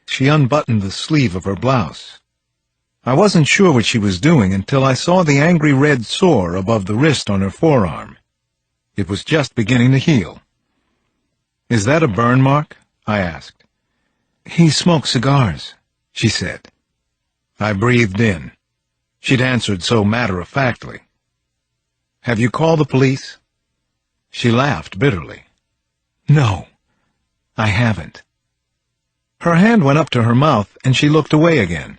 she unbuttoned the sleeve of her blouse. I wasn't sure what she was doing until I saw the angry red sore above the wrist on her forearm. It was just beginning to heal. "Is that a burn mark?" I asked. "He smokes cigars," she said. I breathed in. She'd answered so matter-of-factly. "Have you called the police?" She laughed bitterly. "No, I haven't." Her hand went up to her mouth, and she looked away again.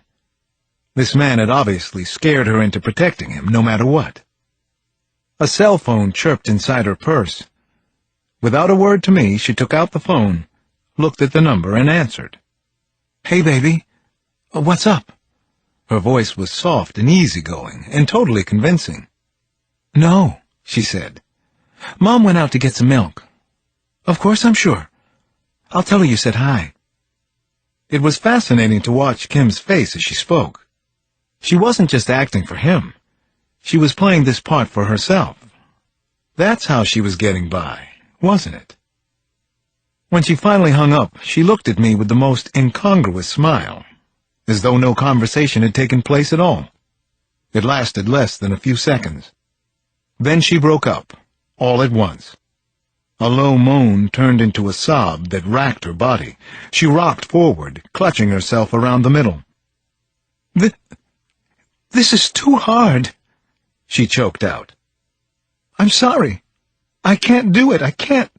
This man had obviously scared her into protecting him, no matter what. A cell phone chirped inside her purse. Without a word to me, she took out the phone, looked at the number, and answered. "Hey, baby. What's up?" Her voice was soft and easygoing, and totally convincing. "No," she said. "Mom went out to get some milk." "Of course, I'm sure. I'll tell her you said hi." It was fascinating to watch Kim's face as she spoke. She wasn't just acting for him. She was playing this part for herself. That's how she was getting by, wasn't it? When she finally hung up, she looked at me with the most incongruous smile, as though no conversation had taken place at all. It lasted less than a few seconds. Then she broke up, all at once. A low moan turned into a sob that racked her body. She rocked forward, clutching herself around the middle. This is too hard," she choked out. "I'm sorry. I can't do it. I can't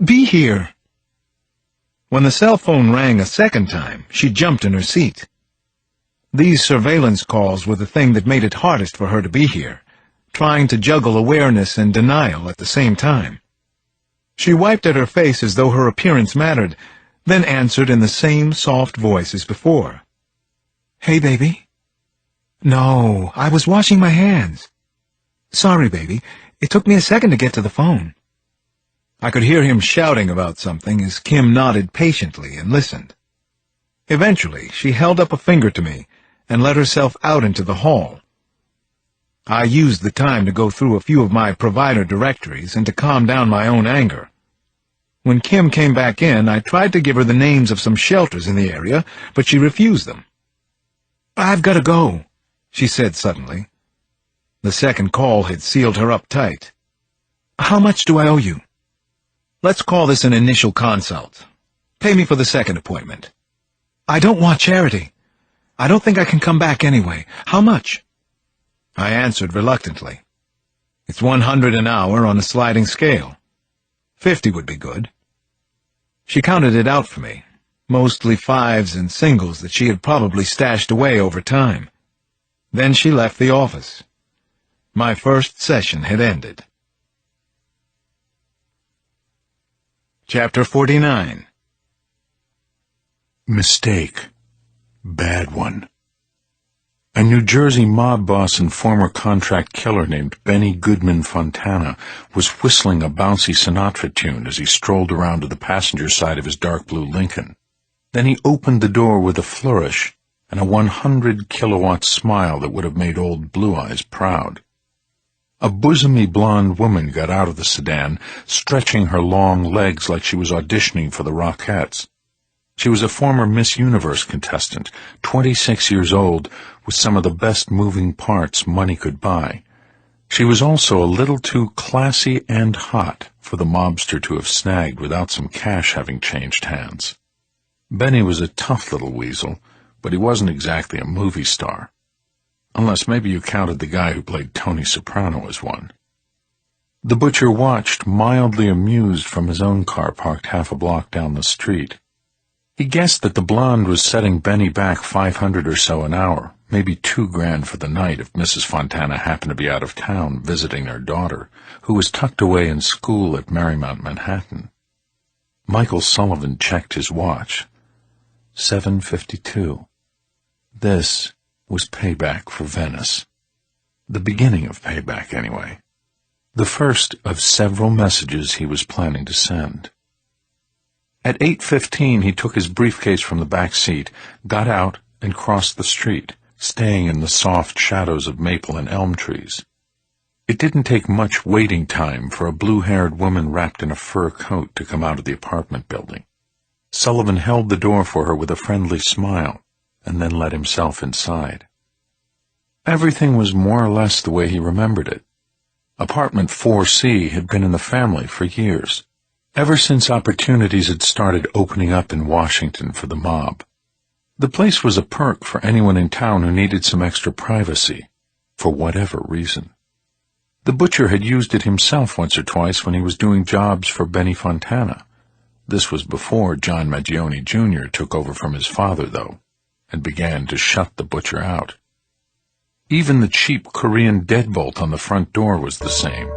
be here." When the cell phone rang a second time, she jumped in her seat. These surveillance calls were the thing that made it hardest for her to be here, trying to juggle awareness and denial at the same time. She wiped at her face as though her appearance mattered, then answered in the same soft voice as before. "Hey, baby." "No, I was washing my hands." "Sorry, baby. It took me a second to get to the phone." I could hear him shouting about something as Kim nodded patiently and listened. Eventually, she held up a finger to me and let herself out into the hall. I used the time to go through a few of my provider directories and to calm down my own anger. When Kim came back in, I tried to give her the names of some shelters in the area, but she refused them. "I've got to go," she said suddenly. The second call had sealed her up tight. "How much do I owe you?" "Let's call this an initial consult. Pay me for the second appointment." "I don't want charity. I don't think I can come back anyway. How much?" I answered reluctantly. "It's 100 an hour on a sliding scale. 50 would be good." She counted it out for me, mostly fives and singles that she had probably stashed away over time. Then she left the office. My first session had ended. Chapter 49. Mistake. Bad one. A New Jersey mob boss and former contract killer named Benny Goodman Fontana was whistling a bouncy Sinatra tune as he strolled around to the passenger side of his dark blue Lincoln. Then he opened the door with a flourish and a 100-kilowatt smile that would have made old Blue Eyes proud. A bosomy blonde woman got out of the sedan, stretching her long legs like she was auditioning for the Rockettes. She was a former Miss Universe contestant, 26 years old, with some of the best moving parts money could buy. She was also a little too classy and hot for the mobster to have snagged without some cash having changed hands. Benny was a tough little weasel, but he wasn't exactly a movie star. Unless maybe you counted the guy who played Tony Soprano as one. The butcher watched, mildly amused from his own car parked half a block down the street. He guessed that the blonde was setting Benny back $500 or so an hour, maybe $2,000 for the night if Mrs. Fontana happened to be out of town visiting their daughter, who was tucked away in school at Marymount, Manhattan. Michael Sullivan checked his watch. 7:52. This was payback for Venice. The beginning of payback, anyway. The first of several messages he was planning to send. At 8:15, he took his briefcase from the back seat, got out, and crossed the street, staying in the soft shadows of maple and elm trees. It didn't take much waiting time for a blue-haired woman wrapped in a fur coat to come out of the apartment building. Sullivan held the door for her with a friendly smile, and then let himself inside. Everything was more or less the way he remembered it. Apartment 4C had been in the family for years, ever since opportunities had started opening up in Washington for the mob. The place was a perk for anyone in town who needed some extra privacy, for whatever reason. The butcher had used it himself once or twice when he was doing jobs for Benny Fontana. This was before John Maggione Jr. took over from his father, though, and began to shut the butcher out. Even the cheap Korean deadbolt on the front door was the same,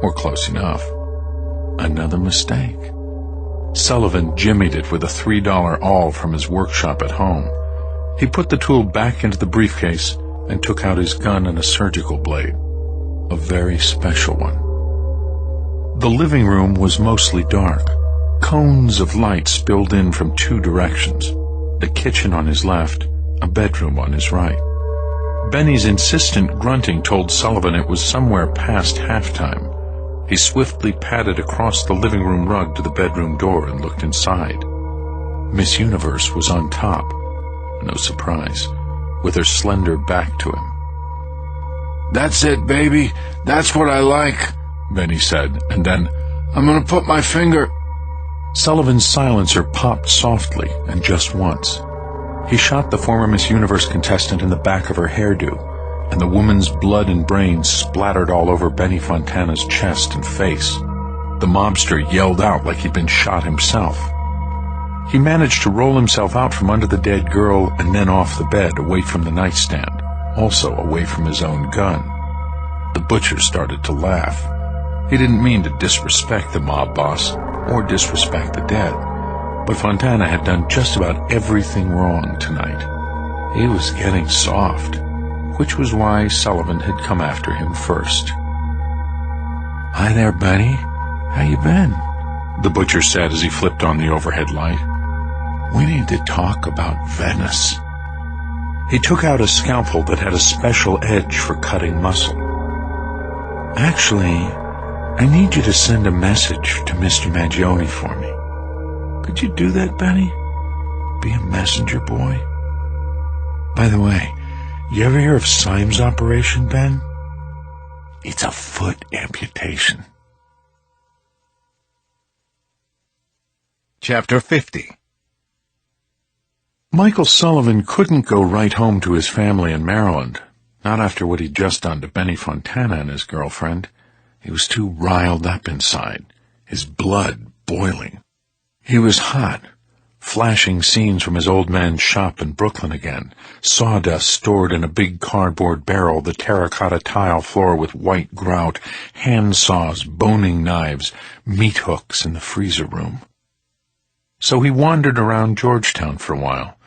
or close enough. Another mistake. Sullivan jimmied it with a $3 awl from his workshop at home. He put the tool back into the briefcase and took out his gun and a surgical blade, a very special one. The living room was mostly dark. Cones of light spilled in from two directions, the kitchen on his left, a bedroom on his right. Benny's insistent grunting told Sullivan it was somewhere past halftime. He swiftly padded across the living room rug to the bedroom door and looked inside. Miss Universe was on top, no surprise, with her slender back to him. "That's it, baby. That's what I like," Benny said, and then, "I'm gonna put my finger—" Sullivan's silencer popped softly, and just once. He shot the former Miss Universe contestant in the back of her hairdo, and the woman's blood and brains splattered all over Benny Fontana's chest and face. The mobster yelled out like he'd been shot himself. He managed to roll himself out from under the dead girl and then off the bed, away from the nightstand, also away from his own gun. The butcher started to laugh. He didn't mean to disrespect the mob boss or disrespect the dead, but Fontana had done just about everything wrong tonight. He was getting soft, which was why Sullivan had come after him first. "Hi there, Benny. How you been?" the butcher said as he flipped on the overhead light. "We need to talk about Venice." He took out a scalpel that had a special edge for cutting muscle. "Actually, I need you to send a message to Mr. Maggione for me. Could you do that, Benny? Be a messenger boy? By the way, you ever hear of Syme's operation, Ben? It's a foot amputation." Chapter 50. Michael Sullivan couldn't go right home to his family in Maryland, not after what he'd just done to Benny Fontana and his girlfriend. He was too riled up inside, his blood boiling. He was hot, flashing scenes from his old man's shop in Brooklyn again, sawdust stored in a big cardboard barrel, the terracotta tile floor with white grout, hand saws, boning knives, meat hooks in the freezer room. So he wandered around Georgetown for a while,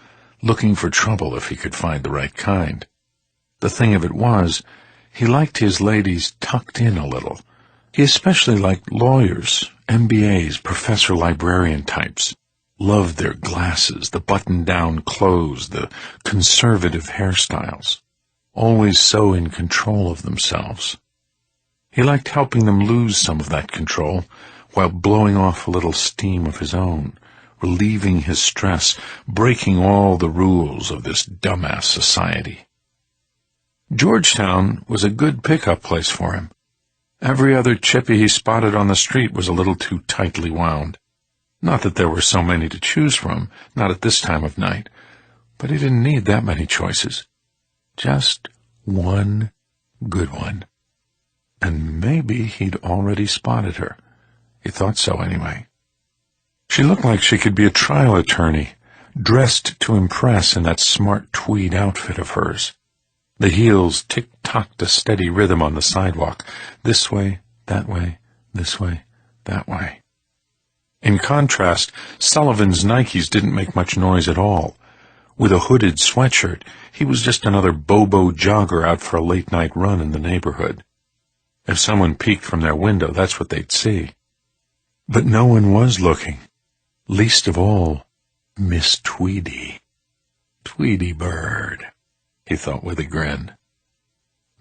looking for trouble if he could find the right kind. The thing of it was, he liked his ladies tucked in a little. He especially liked lawyers, MBAs, professor-librarian types. Loved their glasses, the button-down clothes, the conservative hairstyles. Always so in control of themselves. He liked helping them lose some of that control while blowing off a little steam of his own, relieving his stress, breaking all the rules of this dumbass society. Georgetown was a good pickup place for him. Every other chippy he spotted on the street was a little too tightly wound. Not that there were so many to choose from, not at this time of night, but he didn't need that many choices. Just one good one. And maybe he'd already spotted her. He thought so anyway. She looked like she could be a trial attorney, dressed to impress in that smart tweed outfit of hers. The heels tick-tocked a steady rhythm on the sidewalk, this way, that way, this way, that way. In contrast, Sullivan's Nikes didn't make much noise at all. With a hooded sweatshirt, he was just another bobo jogger out for a late-night run in the neighborhood. If someone peeked from their window, that's what they'd see. But no one was looking. Least of all, Miss Tweedy. Tweedy bird, he thought with a grin.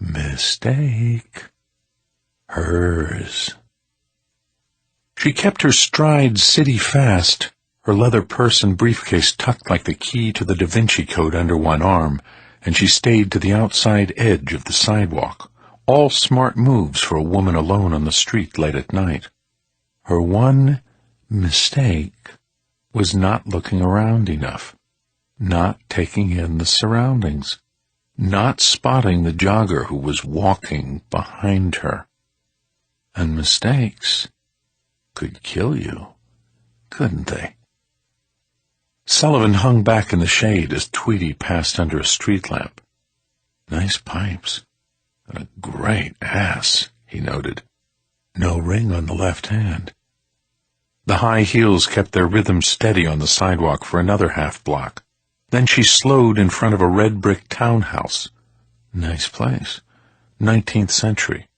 Mistake. Hers. She kept her stride city fast, her her leather purse and briefcase tucked like the key to the Da Vinci Code under one arm, and she stayed to the outside edge of the sidewalk. All smart moves for a woman alone on the street late at night. Her one mistake was not looking around enough, not taking in the surroundings, not spotting the jogger who was walking behind her. And mistakes could kill you, couldn't they? Sullivan hung back in the shade as Tweedy passed under a street lamp. Nice pipes. And a great ass, he noted. No ring on the left hand. The high heels kept their rhythm steady on the sidewalk for another half block. Then she slowed in front of a red brick townhouse. Nice place. 19th century.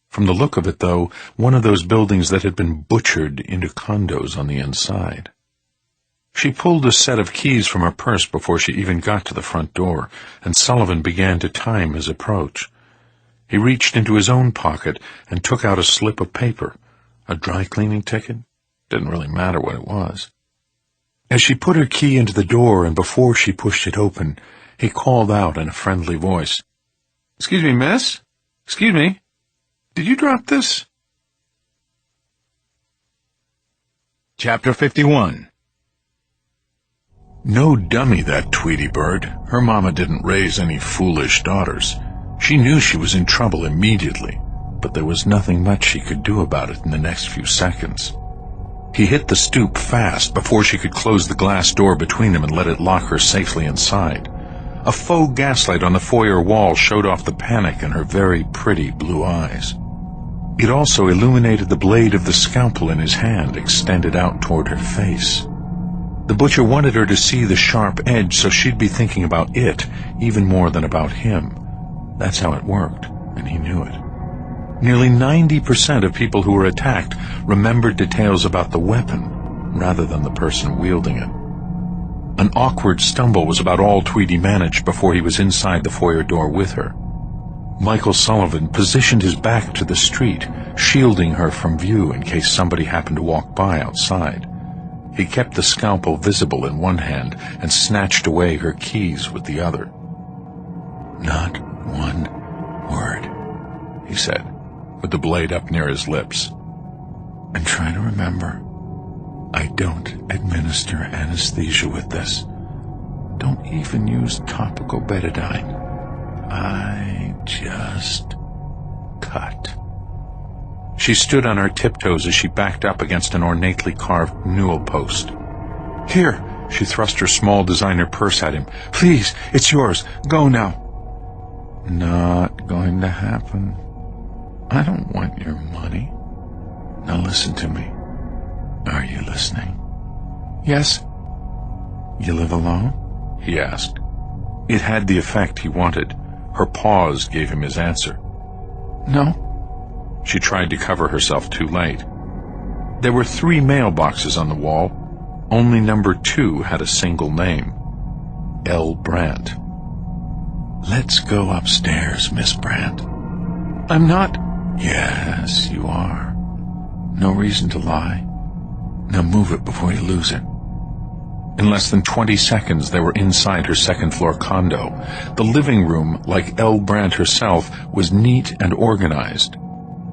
From the look of it, though, one of those buildings that had been butchered into condos on the inside. She pulled a set of keys from her purse before she even got to the front door, and Sullivan began to time his approach. He reached into his own pocket and took out a slip of paper. A dry-cleaning ticket? Didn't really matter what it was. As she put her key into the door and before she pushed it open, he called out in a friendly voice, "Excuse me, miss? Excuse me? Did you drop this?" Chapter 51. No dummy, that Tweety bird. Her mama didn't raise any foolish daughters. She knew she was in trouble immediately, but there was nothing much she could do about it in the next few seconds. He hit the stoop fast before she could close the glass door between them and let it lock her safely inside. A faux gaslight on the foyer wall showed off the panic in her very pretty blue eyes. It also illuminated the blade of the scalpel in his hand extended out toward her face. The butcher wanted her to see the sharp edge so she'd be thinking about it even more than about him. That's how it worked, and he knew it. Nearly 90% of people who were attacked remembered details about the weapon rather than the person wielding it. An awkward stumble was about all Tweedy managed before he was inside the foyer door with her. Michael Sullivan positioned his back to the street, shielding her from view in case somebody happened to walk by outside. He kept the scalpel visible in one hand and snatched away her keys with the other. "Not one word," he said, with the blade up near his lips. "And try to remember, I don't administer anesthesia with this. Don't even use topical betadine. I just cut." She stood on her tiptoes as she backed up against an ornately carved newel post. "Here," she thrust her small designer purse at him. "Please, it's yours. Go now." "Not going to happen. I don't want your money. Now listen to me. Are you listening?" "Yes." "You live alone?" he asked. It had the effect he wanted. Her pause gave him his answer. "No." She tried to cover herself too late. There were 3 mailboxes on the wall. Only number 2 had a single name. L. Brandt. "Let's go upstairs, Miss Brandt." "I'm not." "Yes, you are. No reason to lie. Now move it before you lose it." In less than 20 seconds, they were inside her second-floor condo. The living room, like L. Brandt herself, was neat and organized.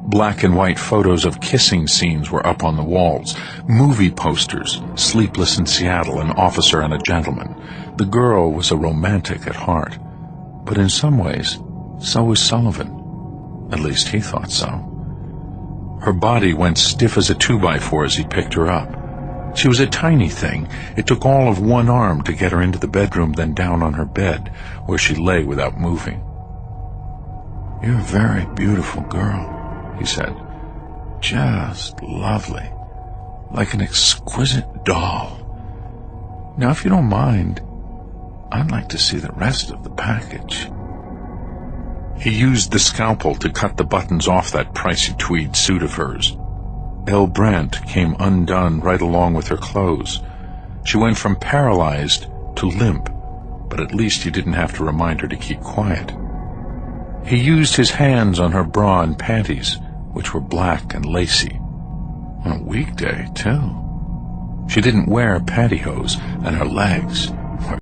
Black and white photos of kissing scenes were up on the walls. Movie posters, Sleepless in Seattle, An Officer and a Gentleman. The girl was a romantic at heart. But in some ways, so was Sullivan. At least he thought so. Her body went stiff as a 2x4 as he picked her up. She was a tiny thing. It took all of one arm to get her into the bedroom, then down on her bed, where she lay without moving. "You're a very beautiful girl," he said. "Just lovely. Like an exquisite doll. Now, if you don't mind, I'd like to see the rest of the package." He used the scalpel to cut the buttons off that pricey tweed suit of hers. L. Brandt came undone right along with her clothes. She went from paralyzed to limp, but at least he didn't have to remind her to keep quiet. He used his hands on her bra and panties, which were black and lacy. On a weekday, too. She didn't wear pantyhose, and her legs